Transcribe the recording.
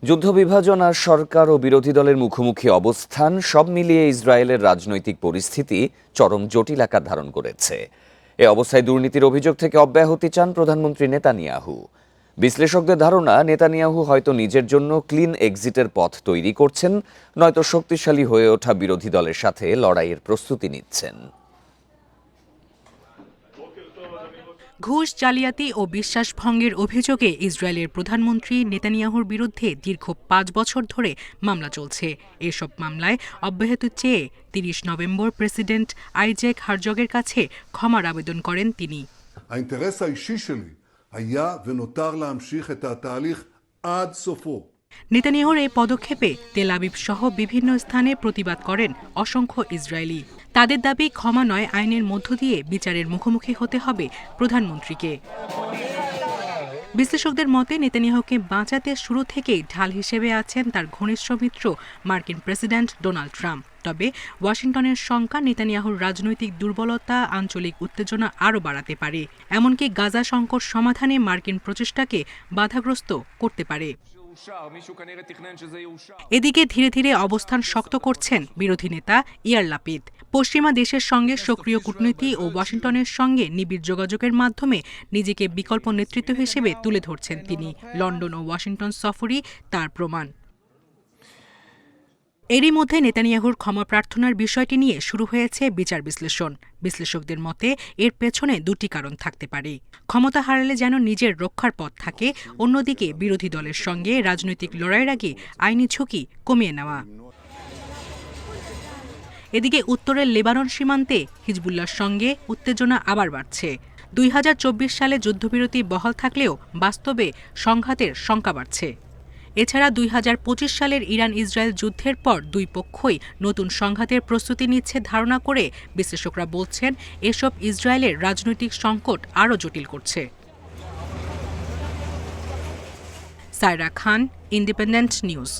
যুদ্ধবিভাজন আর সরকার ও বিরোধী দলের মুখোমুখি অবস্থান সব মিলিয়ে ইসরায়েলের রাজনৈতিক পরিস্থিতি চরম জটিল আকার ধারণ করেছে। এ অবস্থায় দুর্নীতির অভিযোগ থেকে অব্যাহতি চান প্রধানমন্ত্রী নেতানিয়াহু। বিশ্লেষকদের ধারণা, নেতানিয়াহু হয়তো নিজের জন্য ক্লিন এক্সিটের পথ তৈরি করছেন, নয়তো শক্তিশালী হয়ে ওঠা বিরোধী দলের সাথে লড়াইয়ের প্রস্তুতি নিচ্ছেন। ঘুষ, জালিয়াতি ও বিশ্বাস ভঙ্গের অভিযোগে ইসরায়েলের প্রধানমন্ত্রী নেতানিয়াহুর বিরুদ্ধে দীর্ঘ ৫ বছর ধরে মামলা চলছে। এসব মামলায় অব্যাহতি চেয়ে ৩০ নভেম্বর প্রেসিডেন্ট আইজ্যাক হারজগের কাছে ক্ষমার আবেদন করেন তিনি। האינטרס האישי שלי היה ונותר להמשיך את התהליך עד סופו. নেতানিয়াহুর এই পদক্ষেপে তেল আবিব সহ বিভিন্ন স্থানে প্রতিবাদ করেন অসংখ্য ইসরায়েলি। তাদের দাবি, ক্ষমা নয়, আইনের মধ্য দিয়ে বিচারের মুখোমুখি হতে হবে প্রধানমন্ত্রীকে। বিশ্লেষকদের মতে, নেতানিয়াহুকে বাঁচাতে শুরু থেকেই ঢাল হিসেবে আছেন তার ঘনিষ্ঠ মিত্র মার্কিন প্রেসিডেন্ট ডোনাল্ড ট্রাম্প। তবে ওয়াশিংটনের শঙ্কা, নেতানিয়াহুর রাজনৈতিক দুর্বলতা আঞ্চলিক উত্তেজনা আরও বাড়াতে পারে, এমনকি গাজা সংকট সমাধানে মার্কিন প্রচেষ্টাকে বাধাগ্রস্ত করতে পারে। এদিকে ধীরে ধীরে অবস্থান শক্ত করছেন বিরোধী নেতা ইয়ার লাপিদ। পশ্চিমা দেশের সঙ্গে সক্রিয় কূটনীতি ও ওয়াশিংটনের সঙ্গে নিবিড় যোগাযোগের মাধ্যমে নিজেকে বিকল্প নেতৃত্ব হিসেবে তুলে ধরছেন তিনি। লন্ডন ও ওয়াশিংটন সফরই তার প্রমাণ। এরই মধ্যে নেতানিয়াহুর ক্ষমা প্রার্থনার বিষয়টি নিয়ে শুরু হয়েছে বিচার বিশ্লেষণ। বিশ্লেষকদের মতে এর পেছনে দুটি কারণ থাকতে পারে। ক্ষমতা হারালে যেন নিজের রক্ষার পথ থাকে, অন্যদিকে বিরোধী দলের সঙ্গে রাজনৈতিক লড়াইয়ের আগে আইনি ঝুঁকি কমিয়ে নেওয়া। এদিকে উত্তরের লেবানন সীমান্তে হিজবুল্লাহর সঙ্গে উত্তেজনা আবার বাড়ছে। ২০২৪ সালে যুদ্ধবিরতি বহাল থাকলেও বাস্তবে সংঘাতের শঙ্কা বাড়ছে। এছাড়া ২০২৫ সালের ইরান ইসরায়েল যুদ্ধের পর দুই পক্ষই নতুন সংঘাতের প্রস্তুতি নিচ্ছে ধারণা করে বিশ্লেষকরা বলছেন, এসব ইসরায়েলের রাজনৈতিক সংকট আরও জটিল করছে। সায়রা খান, ইন্ডিপেন্ডেন্ট নিউজ।